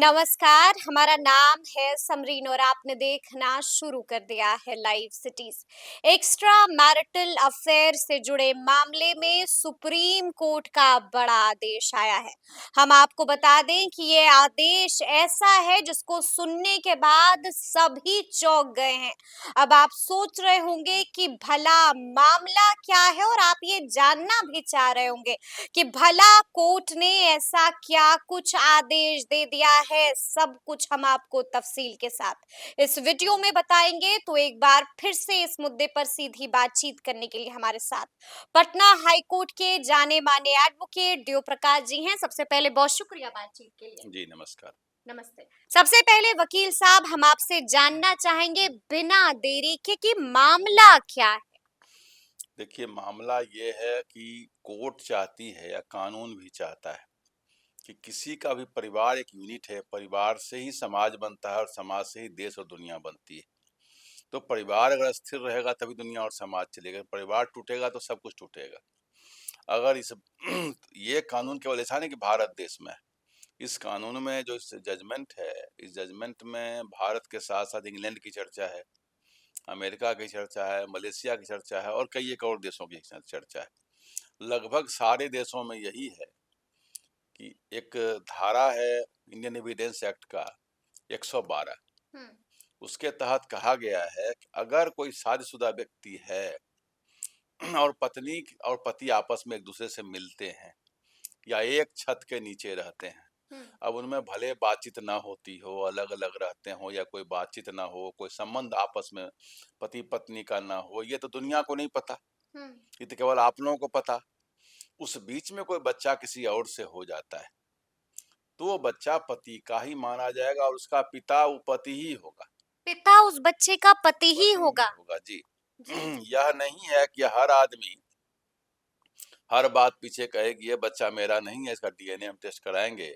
नमस्कार, हमारा नाम है समरीन और आपने देखना शुरू कर दिया है live cities. Extra marital affair से जुड़े मामले में सुप्रीम कोर्ट का बड़ा आदेश आया है। हम आपको बता दें कि ये आदेश ऐसा है जिसको सुनने के बाद सभी चौंक गए हैं। अब आप सोच रहे होंगे कि भला मामला क्या है और आप ये जानना भी चाह रहे होंगे कि भला कोर्ट ने ऐसा क्या कुछ आदेश दे दिया है। सब कुछ हम आपको तफसील के साथ इस वीडियो में बताएंगे। तो एक बार फिर से इस मुद्दे पर सीधी बातचीत करने के लिए हमारे साथ पटना हाई कोर्ट के जाने माने एडवोकेट देव प्रकाश जी हैं। सबसे पहले बहुत शुक्रिया बातचीत के लिए। जी नमस्कार। नमस्ते। सबसे पहले वकील साहब, हम आपसे जानना चाहेंगे बिना देरी के कि मामला क्या है। देखिए, मामला ये है कि कोर्ट चाहती है या कानून भी चाहता है कि किसी का भी परिवार एक यूनिट है। परिवार से ही समाज बनता है और समाज से ही देश और दुनिया बनती है। तो परिवार अगर स्थिर रहेगा तभी दुनिया और समाज चलेगा। परिवार टूटेगा तो सब कुछ टूटेगा। अगर इस ये कानून केवल ऐसा नहीं कि भारत देश में है। इस कानून में जो इस जजमेंट है, इस जजमेंट में भारत के साथ साथ इंग्लैंड की चर्चा है, अमेरिका की चर्चा है, मलेशिया की चर्चा है और कई एक और देशों की चर्चा है। लगभग सारे देशों में यही है कि एक धारा है इंडियन एविडेंस एक्ट का 112। उसके तहत कहा गया है कि अगर कोई शादीशुदा व्यक्ति है और पत्नी और पति आपस में एक दूसरे से मिलते हैं या एक छत के नीचे रहते हैं, अब उनमें भले बातचीत ना होती हो, अलग अलग रहते हो या कोई बातचीत ना हो, कोई संबंध आपस में पति पत्नी का ना हो, ये तो दुनिया को नहीं पता, ये तो केवल आप लोगों को पता। उस बीच में कोई बच्चा किसी और से हो जाता है तो वो बच्चा पति का ही माना जाएगा और उसका पिता वो पति ही होगा। पिता उस बच्चे का पति ही पति ही होगा। होगा जी। जी। यह नहीं है कि हर आदमी हर बात पीछे कहे कि ये बच्चा मेरा नहीं है, इसका डीएनए हम टेस्ट कराएंगे,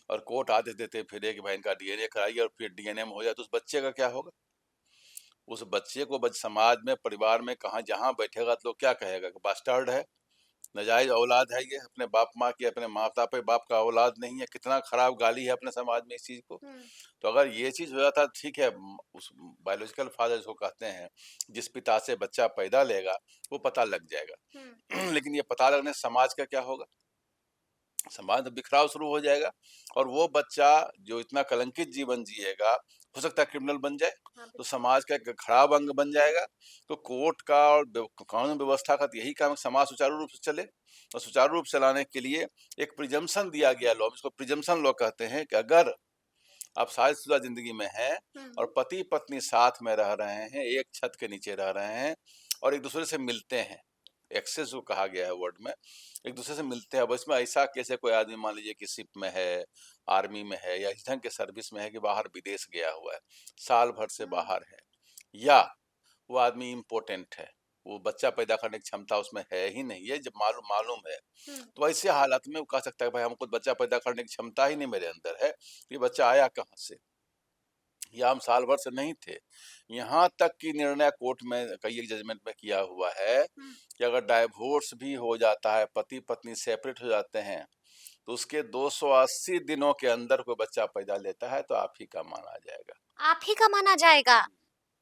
और कोर्ट आदेश देते फिरे कि भाई इनका डीएनए कराइए और फिर डीएनए में हो जाए तो उस बच्चे का क्या होगा? उस बच्चे को समाज में परिवार में कहाँ जहाँ बैठेगा तो लोग क्या कहेगा कि बास्टर्ड है, नाजायज औलाद है, ये अपने बाप माँ की, अपने माता पे बाप का औलाद नहीं है। कितना खराब गाली है अपने समाज में इस चीज को। तो अगर ये चीज हो जाता ठीक है, उस बायोलॉजिकल फादर जिसको कहते हैं, जिस पिता से बच्चा पैदा लेगा, वो पता लग जाएगा। लेकिन ये पता लगने से समाज का क्या होगा? समाज में बिखराव शुरू हो जाएगा और वो बच्चा जो इतना कलंकित जीवन जिएगा, हो सकता है क्रिमिनल बन जाए, तो समाज का एक खराब अंग बन जाएगा। तो कोर्ट का और कानून व्यवस्था का तो यही काम है, समाज सुचारू रूप से चले, और सुचारू रूप से लाने के लिए एक प्रिजम्पशन दिया गया लॉ, इसको प्रिजम्पशन लॉ कहते हैं, कि अगर आप शादीशुदा जिंदगी में हैं और पति पत्नी साथ में रह रहे हैं, एक छत के नीचे रह रहे हैं और एक दूसरे से मिलते हैं, एक्सेस जो कहा गया है वर्ड में, एक दूसरे से मिलते हैं। अब इसमें ऐसा कैसे कोई आदमी मान लीजिए कि शिप में है, आर्मी में है या इस ढंग के सर्विस में है कि बाहर विदेश गया हुआ है, साल भर से बाहर है, या वो आदमी इम्पोर्टेंट है, वो बच्चा पैदा करने की क्षमता उसमें है ही नहीं, ये जब मालूम मालूम है, तो ऐसे हालात में वो कह सकता है भाई हमको बच्चा पैदा करने की क्षमता ही नहीं मेरे अंदर है, ये बच्चा आया कहाँ से, या हम साल भर से नहीं थे। यहाँ तक कि निर्णय कोर्ट में कई एक जजमेंट में किया हुआ है कि अगर डाइवोर्स भी हो जाता है, पति पत्नी सेपरेट हो जाते हैं, तो उसके 280 दिनों के अंदर कोई बच्चा पैदा लेता है तो आप ही का माना जाएगा। आप ही का माना जाएगा।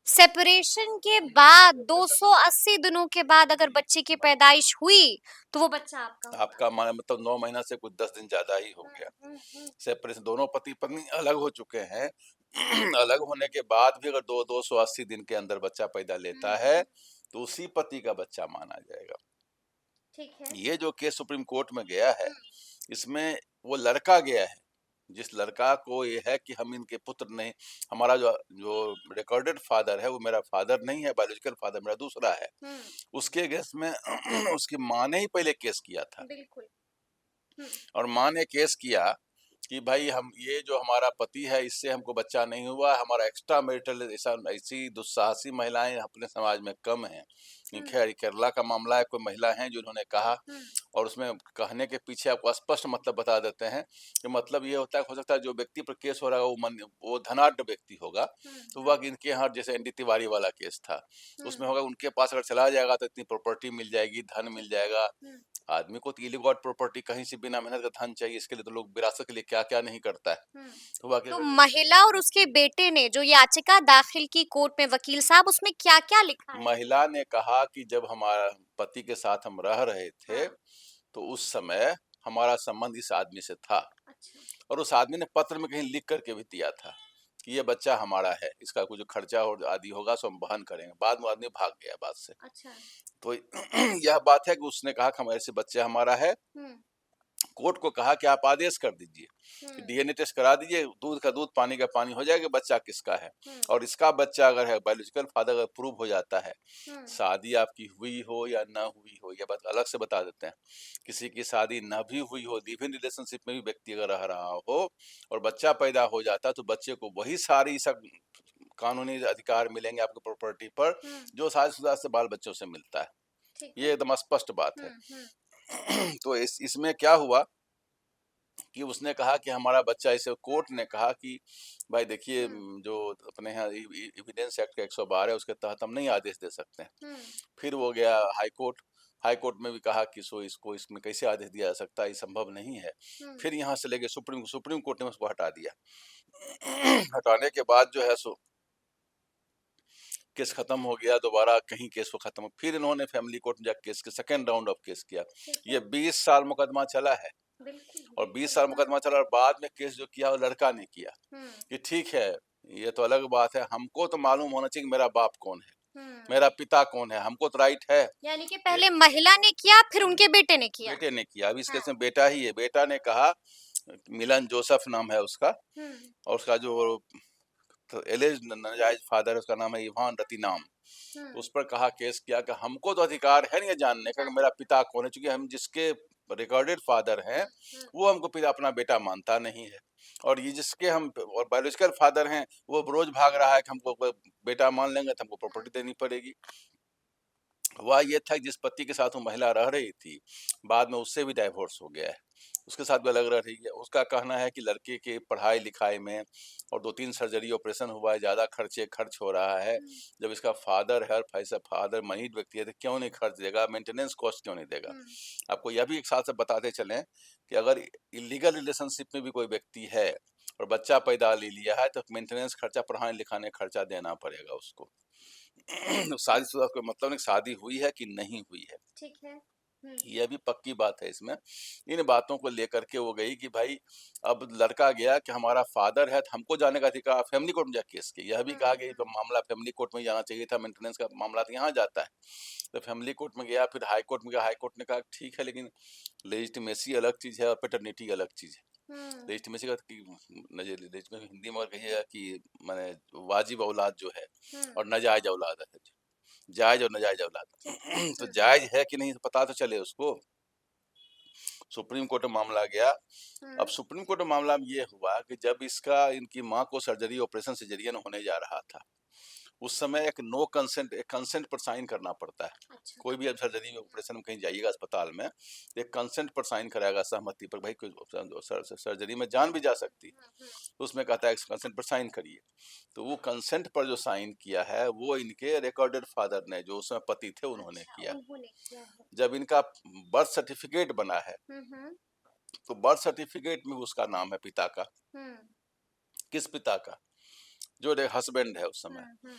सेपरेशन के बाद 280 दिनों के बाद अगर बच्चे की पैदाइश हुई तो वो बच्चा आपका होगा। आपका माना मतलब 9 महीना से कुछ 10 दिन ज्यादा ही हो गया। सेपरेशन, दोनों पति पत्नी अलग हो चुके हैं। अलग होने के बाद भी अगर 280 दिन के अंदर बच्चा पैदा लेता है तो उसी पति का बच्चा माना जाएगा। ठीक है। ये जो केस सुप्रीम कोर्ट में गया है, इसमें वो लड़का गया है, जिस लड़का को ये है कि हम इनके पुत्र नहीं, हमारा जो जो रिकॉर्डेड फादर है वो मेरा फादर नहीं है, बायोलॉजिकल फादर मेरा दूसरा है, उसके अगेंस्ट में उसकी माँ ने ही पहले केस किया था। बिल्कुल। और माँ ने केस किया कि भाई हम ये जो हमारा पति है इससे हमको बच्चा नहीं हुआ, हमारा एक्स्ट्रा मैरिटल ऐसी दुस्साहसी महिलाएं अपने समाज में कम हैं। खैर केरला का मामला है, कोई महिला है जो उन्होंने कहा, और उसमें कहने के पीछे आपको स्पष्ट मतलब बता देते हैं कि मतलब ये होता है, हो सकता है जो व्यक्ति पर केस हो रहा है वो धनाढ्य व्यक्ति होगा, तो वह इनके यहाँ जैसे एनडी तिवारी वाला केस था, उसमें होगा उनके पास अगर चला जाएगा तो इतनी प्रॉपर्टी मिल जाएगी, धन मिल जाएगा, आदमी को तो इलीगल प्रॉपर्टी कहीं से बिना मेहनत का धन चाहिए, इसके लिए तो लोग विरासत के लिए क्या क्या नहीं करता है। हुआ तो क्या, महिला और उसके बेटे ने जो याचिका दाखिल की कोर्ट में, वकील साहब, उसमें क्या क्या लिखा है? महिला ने कहा कि जब हमारा पति के साथ हम रह रहे थे, हाँ। तो उस समय हमारा संबंध इस आदमी से था, अच्छा। और उस आदमी ने पत्र में कहीं लिख करके भी दिया था कि ये बच्चा हमारा है, इसका कुछ खर्चा और आदि होगा सो हम वहन करेंगे। बाद में आदमी भाग गया बात से। अच्छा। तो यह बात है कि उसने कहा कि हमारे से बच्चा हमारा है। कोर्ट को कहा कि आप आदेश कर दीजिए कि डीएनए टेस्ट करा दीजिए, दूध का दूध पानी का पानी हो जाएगा, बच्चा किसका है। और इसका बच्चा अगर है, बायोलॉजिकल फादर अगर प्रूव हो जाता है, शादी आपकी हुई हो या ना हुई हो, यह बात अलग से बता देते हैं। किसी की शादी न भी हुई हो, लिव इन रिलेशनशिप में भी व्यक्ति अगर रह रहा हो और बच्चा पैदा हो जाता है, तो बच्चे को वही सारी सब कानूनी अधिकार मिलेंगे आपकी प्रॉपर्टी पर, जो शादीशुदा से बाल बच्चों से मिलता है। ये एकदम स्पष्ट बात है। तो इसमें क्या हुआ कि उसने कहा कि हमारा बच्चा, इसे कोर्ट ने कहा कि भाई देखिए, जो अपने यहाँ एविडेंस एक्ट का 112 है, उसके तहत हम नहीं आदेश दे सकते हैं। फिर वो गया हाई कोर्ट। हाई कोर्ट में भी कहा कि सो इसको इसमें कैसे आदेश दिया जा सकता है, ये संभव नहीं है। फिर यहाँ से लेके सुप्रीम कोर्ट ने उसको हटा दिया। हटाने के बाद जो है सो केस खत्म हो गया, दोबारा कहीं केस को खत्म, फिर इन्होंने फैमिली कोर्ट में जाकर केस के सेकंड राउंड ऑफ केस किया। ये 20 साल मुकदमा चला है, और 20 साल मुकदमा चला, और बाद में केस जो किया वो लड़का ने किया कि ठीक है, ये तो अलग बात है, हमको तो मालूम होना चाहिए कि मेरा बाप कौन है, मेरा पिता कौन है, हमको तो राइट है। यानी कि पहले महिला ने किया, फिर उनके बेटे ने किया। बेटे ने किया। अभी इस केस में बेटा ही है। बेटा ने कहा, मिलन जोसेफ नाम है उसका, और उसका जो एलिज नाजायज फादर है, उसका नाम है इवान रतिनाम। तो उस पर कहा, केस किया कि हमको तो अधिकार है नहीं ये जानने का कि मेरा पिता कौन है, क्योंकि हम जिसके रिकॉर्डेड फादर हैं वो हमको पिता अपना बेटा मानता नहीं है, और ये जिसके हम और बायोलॉजिकल फादर हैं वो रोज भाग रहा है कि हमको बेटा मान लेंगे तो हमको प्रॉपर्टी देनी पड़ेगी। हुआ ये था कि जिस पति के साथ वो महिला रह रही थी, बाद में उससे भी डाइवोर्स हो गया है, उसके साथ भी अलग रह रही है। उसका कहना है कि लड़के की पढ़ाई लिखाई में और 2-3 सर्जरी ऑपरेशन हुआ है, ज़्यादा खर्च हो रहा है। जब इसका फादर है, और फादर मनीड व्यक्ति है, तो क्यों नहीं खर्च देगा, मेंटेनेंस कॉस्ट क्यों नहीं देगा। आपको यह भी एक साथ से बताते चलें कि अगर इलीगल रिलेशनशिप में भी कोई व्यक्ति है और बच्चा पैदा ले लिया है, तो मेंटेनेंस खर्चा, पढ़ाने लिखाने खर्चा देना पड़ेगा उसको। शादीशुदा कोई मतलब नहीं, शादी हुई है कि नहीं हुई है। ठीक है। यह भी पक्की बात है इसमें। इन बातों को लेकर के वो गई कि भाई, अब लड़का गया कि हमारा फादर है, तो हमको जाने का अधिकार, फैमिली कोर्ट में जाके केस किया। यह भी कहा कि तो मामला फैमिली कोर्ट में जाना चाहिए था, मेंटेनेंस का मामला तो यहाँ जाता है। तो फैमिली कोर्ट में गया, फिर हाई कोर्ट में गया। हाई कोर्ट ने कहा ठीक है, लेकिन लेजिटिमेसी अलग चीज है और पैटर्निटी अलग चीज है। लेजिटिमेसी का लेजिटिमेसी हिंदी में कहिएगा कि माने वाजिब औलाद जो है, और नाजायज औलाद है, जायज और नाजायज औलाद। तो जायज है कि नहीं तो पता तो चले उसको। सुप्रीम कोर्ट में मामला गया। अब सुप्रीम कोर्ट में मामला में ये हुआ कि जब इसका, इनकी माँ को सर्जरी ऑपरेशन सिजेरियन होने जा रहा था, उस समय एक नो कंसेंट, एक कंसेंट पर साइन करना पड़ता है। अच्छा। कोई भी सर्जरी में ऑपरेशन में कहीं जाइएगा अस्पताल में, एक कंसेंट पर साइन कराएगा, सहमति पर, भाई कोई सर्जरी में जान भी जा सकती, तो उसमें कहता है कंसेंट पर साइन करिए। तो वो कंसेंट पर जो साइन किया है वो इनके रिकॉर्डेड फादर ने, जो उसमें पति थे, उन्होंने किया। जब इनका बर्थ सर्टिफिकेट बना है, तो बर्थ सर्टिफिकेट में उसका नाम है पिता का। किस पिता का? जो हस्बैंड है उस समय।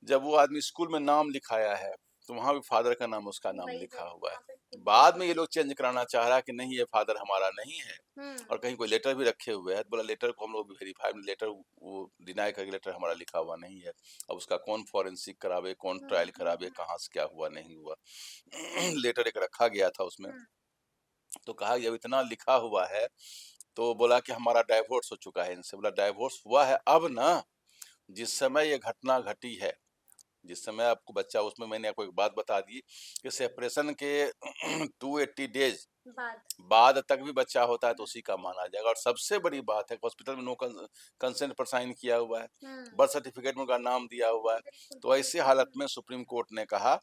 जब वो आदमी स्कूल में नाम लिखाया है, तो वहां भी फादर का नाम, उसका नाम लिखा हुआ है। बाद में ये लोग चेंज कराना चाह रहा है कि नहीं, ये फादर हमारा नहीं है, और कहीं कोई लेटर भी रखे हुए है। तो बोला लेटर को हम लोग वेरीफाई, लेटर वो डिनाई करके, लेटर हमारा लिखा हुआ नहीं है। अब उसका कौन फॉरेंसिक करावे, कौन ट्रायल करावे, कहाँ से क्या हुआ नहीं हुआ। लेटर एक रखा गया था उसमें। तो कहा जब इतना लिखा हुआ है, तो बोला कि हमारा डाइवोर्स हो चुका है इनसे। बोला डाइवोर्स हुआ है अब ना, जिस समय ये घटना घटी है, जिस समय आपको बच्चा, उसमें मैंने आपको एक बात बता दी कि सेपरेशन के 280 डेज बाद तक भी बच्चा होता है तो उसी का माना जाएगा। और सबसे बड़ी बात है, हॉस्पिटल में नो कंसेंट पर साइन किया हुआ है, बर्थ सर्टिफिकेट में उनका नाम दिया हुआ है। तो ऐसे हालत में सुप्रीम कोर्ट ने कहा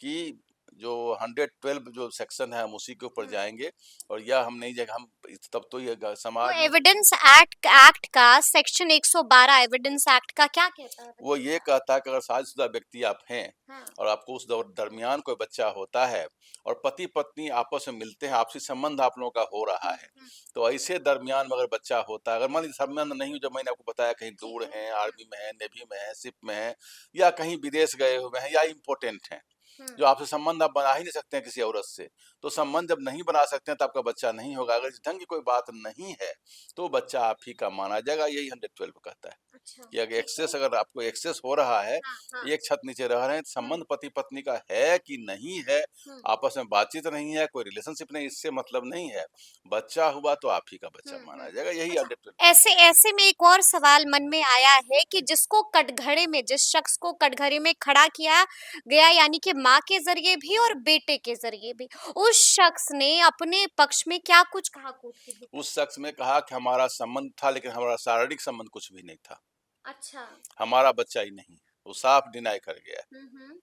कि जो 112 जो सेक्शन है हम उसी के ऊपर जाएंगे, और यह हम नहीं जाएंगे हम, तब तो ये तो समाज में एविडेंस एक्ट का सेक्शन 112 एविडेंस एक्ट का क्या कहता है वो बताइए ये आप? कहता है कि अगर शादीशुदा व्यक्ति आप हैं हाँ। और आपको उस दरमियान कोई बच्चा होता है और पति पत्नी आपस में मिलते हैं, आपसी संबंध आप लोगों का हो रहा है, तो ऐसे दरमियान में अगर बच्चा होता है, अगर मान लीजिए संबंध नहीं हो, जब मैंने आपको बताया कहीं दूर ठीक है। हैं, आर्मी में है, नेवी में है, शिप में है, या कहीं विदेश गए हुए हैं, या इम्पोर्टेंट हैं, जो आपसे संबंध आप बना ही नहीं सकते हैं किसी औरत से, तो संबंध जब नहीं बना सकते हैं तो आपका बच्चा नहीं होगा। अगर इस ढंग की कोई बात नहीं है तो बच्चा आप ही का माना जाएगा, यही 112 कहता है। अच्छा, कि अगर ठीक है। एक्सेस, अगर आपको एक्सेस हो रहा है, हाँ, हाँ। एक छत नीचे रह रहे हैं, संबंध पति पत्नी का है कि नहीं है, हुँ। आपस में बातचीत नहीं है, कोई रिलेशनशिप नहीं, इससे मतलब नहीं है, बच्चा हुआ तो आप ही का बच्चा माना जाएगा, यही अच्छा, 112। ऐसे ऐसे में एक और सवाल मन में आया है कि जिस शख्स को कटघरे में खड़ा किया गया यानी कि माँ के ज़रिए भी और बेटे के ज़रिए भी, उस शख्स ने अपने पक्ष में क्या कुछ कहा कोर्ट के भीतर? उस शख्स ने कहा कि हमारा संबंध था, लेकिन हमारा शारीरिक संबंध कुछ भी नहीं था, अच्छा। हमारा बच्चा ही नहीं है, वो साफ डिनाई कर गया है। हुँ।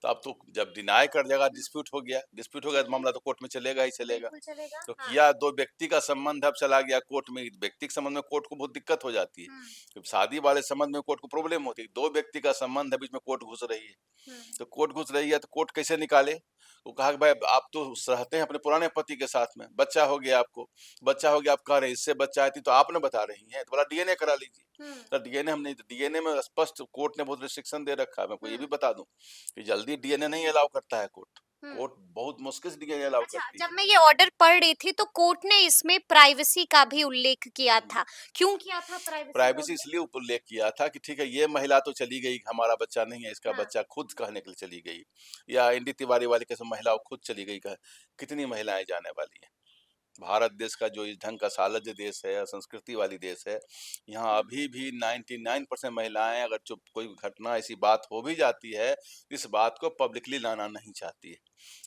तो अब तो जब डिनाई कर जाएगा, डिस्प्यूट हो गया तो ठीक है, मामला तो कोर्ट में चलेगा ही चलेगा। बिल्कुल चलेगा। तो हाँ। किया, दो व्यक्ति का संबंध अब चला गया कोर्ट में, व्यक्ति के संबंध में कोर्ट को बहुत दिक्कत हो जाती है, हुँ, जब शादी वाले संबंध में कोर्ट को प्रॉब्लम होती है, दो व्यक्ति का संबंध है, बीच में कोर्ट घुस रही है, हुँ, तो कोर्ट घुस रही है तो कोर्ट कैसे निकाले? वो कहा कि भाई आप तो रहते हैं अपने पुराने पति के साथ में, बच्चा हो गया आपको, बच्चा हो गया, आप कह रहे हैं इससे बच्चा है, तो आपने बता रही हैं, तो बोला डीएनए करा लीजिए। हुँ, तो डीएनए हम नहीं, डीएनए में स्पष्ट कोर्ट ने बहुत रिस्ट्रिक्शन दे रखा है, मैं आपको ये भी हुँ, बता दूं कि जल्दी डीएनए नहीं अलाउ करता है कोर्ट, हुँ। कोर्ट बहुत मुश्किल से डीएनए अलाउ अच्छा, करती जब है। मैं ये ऑर्डर पढ़ रही थी तो कोर्ट ने इसमें प्राइवेसी का भी उल्लेख किया हम्म। था। क्यों किया था प्राइवेसी का प्राइवेसी उल्लेख? इसलिए उल्लेख किया था कि ठीक है, ये महिला तो चली गई, हमारा बच्चा नहीं है, इसका हाँ। बच्चा खुद कहने के लिए चली गई, या एनडी तिवारी वाली कैसे महिला खुद चली गई, कितनी महिलाएं जाने वाली हैं। भारत देश का जो इस ढंग का सालज्य देश है, संस्कृति वाली देश है, यहाँ हुँ, अभी भी 99% महिलाएं, अगर चुप कोई घटना ऐसी बात हो भी जाती है, इस बात को पब्लिकली लाना नहीं चाहती है।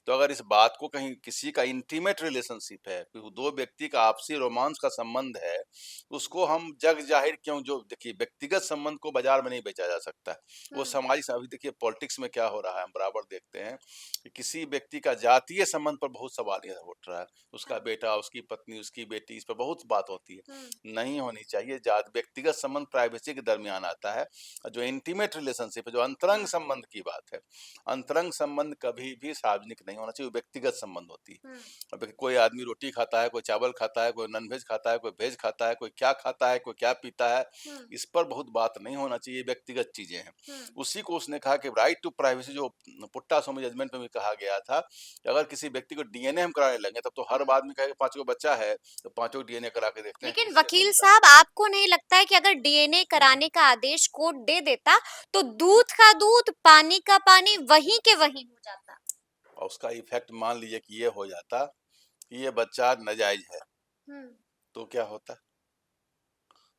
तो अगर इस बात को कहीं किसी का इंटीमेट रिलेशनशिप है, दो व्यक्ति का आपसी रोमांस का संबंध है, उसको हम जग जाहिर क्यों, जो देखिए व्यक्तिगत संबंध को बाजार में नहीं बेचा जा सकता है, वो हुँ, सामाजिक, अभी देखिए पॉलिटिक्स में क्या हो रहा है, हम बराबर देखते हैं कि किसी व्यक्ति का जातीय संबंध पर बहुत सवाल यह उठ रहा है, उसका हाँ, बेटा, उसकी पत्नी, उसकी बेटी, इस पर बहुत बात होती है, हुँ, नहीं होनी चाहिए। जात व्यक्तिगत संबंध प्राइवेसी के दरमियान आता है, और जो इंटीमेट रिलेशनशिप है, जो अंतरंग हाँ, संबंध की बात है, अंतरंग संबंध कभी भी सार्वजनिक नहीं होना चाहिए, व्यक्तिगत संबंध होती है। हुँ, अब कोई आदमी रोटी खाता है, कोई चावल खाता है, कोई नॉन वेज खाता है, कोई वेज खाता है, कोई क्या खाता है, कोई क्या पीता है, हुँ, इस पर बहुत बात नहीं होना चाहिए, व्यक्तिगत चीजें हैं। हुँ, उसी को उसने कहा कि राइट टू प्राइवेसी, जो पुट्टा स्वामी जजमेंट में भी कहा गया था कि अगर किसी व्यक्ति को डीएनए हम कराने लगे, तब तो हर हुँ। आदमी कहेगा पांचों बच्चा है, तो पांचों डीएनए करा के देखते हैं लेकिन किससे वकील बच्चा साहब आपको नहीं लगता है कि अगर डीएनए कराने का आदेश कोर्ट दे देता तो दूध का दूध पानी का पानी वहीं के वहीं हो जाता? है। और उसका इफेक्ट मान लीजिए कि ये हो जाता कि ये बच्चा नाजायज है, हुँ, तो क्या होता?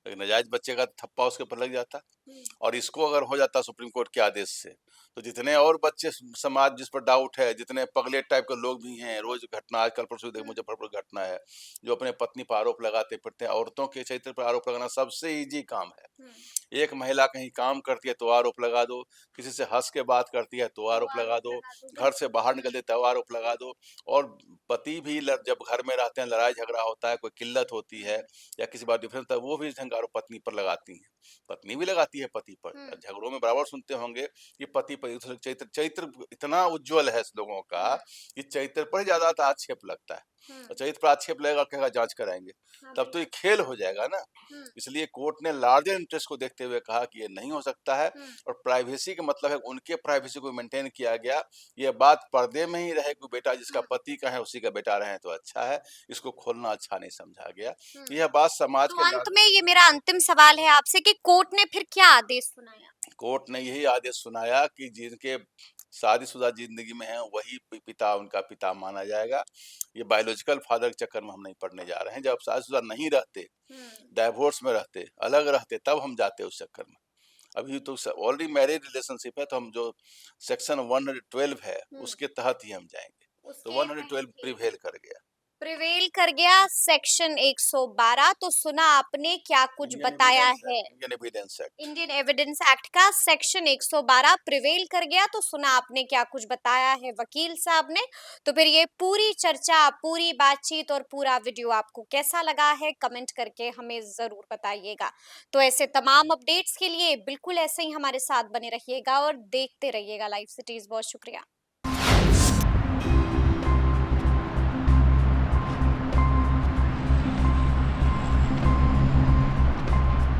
एक नाजायज बच्चे का थप्पा उसके ऊपर लग जाता, हुँ, और इसको अगर हो जाता सुप्रीम कोर्ट के आदेश से, तो जितने और बच्चे समाज जिस पर डाउट है, जितने पगलेट टाइप के लोग भी हैं, रोज घटना, आजकल परसों देख हुँ, मुजफ्फरपुर घटना है, जो अपने पत्नी पर आरोप लगाते फिरते हैं, औरतों के चरित्र पर आरोप लगाना सबसे इजी काम है। हुँ। एक महिला कहीं काम करती है तो आरोप लगा दो, किसी से हंस के बात करती है तो तो आरोप लगा आरोप दो, लगा दो, घर से बिल्कुल। बाहर निकलते तब आरोप लगा दो, और पति भी जब घर में रहते हैं, लड़ाई झगड़ा होता है, कोई किल्लत होती है, हुँ, या किसी बात डिफरेंस होता है, वो भी इस ढंग का आरोप पत्नी पर लगाती हैं, पत्नी भी लगाती है पति पर, हुँ, और झगड़ों में बराबर सुनते होंगे कि पति पर चरित्र चरित्र इतना उज्जवल है लोगों का हुँ, कि चरित्र पर ज्यादा आक्षेप लगता है, हुँ। और चरित्र पर आक्षेप लगेगा, कहेगा जांच कराएंगे, हाँ, तब तो ये बिल्कुल। खेल हो जाएगा ना। हुँ, इसलिए कोर्ट ने लार्जर इंटरेस्ट को देखते हुए कहा कि ये नहीं हो सकता है, हुँ, और प्राइवेसी का मतलब है उनके प्राइवेसी को मेंटेन किया गया, ये बात पर्दे में ही रहे कि बेटा जिसका हुँ, पति का है उसी का बेटा रहे तो अच्छा है, इसको खोलना अच्छा नहीं समझा गया। हुँ। यह बात समाज तो के अंत में ये मेरा अंतिम सवाल है आपसे कि कोर्ट ने फिर क्या आदेश सुनाया? कोर्ट ने यही आदेश सुनाया कि जिनके शादीशुदा जिंदगी में है वही पिता उनका पिता माना जाएगा, ये बायोलॉजिकल फादर के चक्कर में हम नहीं पड़ने जा रहे हैं। जब शादीशुदा नहीं रहते, हुँ, डाइवोर्स में रहते, अलग रहते, तब हम जाते उस चक्कर में। अभी तो ऑलरेडी मैरिज रिलेशनशिप है, तो हम जो सेक्शन 112 है हुँ। उसके तहत ही हम जाएंगे, तो उसके 112 तहत ही प्रिवेल कर गया। प्रिवेल कर गया सेक्शन 112, तो सुना आपने क्या कुछ बताया है। Indian evidence act. Indian evidence act का सेक्शन 112 प्रिवेल कर गया, तो सुना आपने क्या कुछ बताया है वकील साहब ने। तो फिर ये पूरी चर्चा, पूरी बातचीत और पूरा वीडियो आपको कैसा लगा है, कमेंट करके हमें जरूर बताइएगा। तो ऐसे तमाम अपडेट्स के लिए बिल्कुल ऐसे ही हमारे साथ बने रहिएगा और देखते रहिएगा लाइव सिटीज। बहुत शुक्रिया।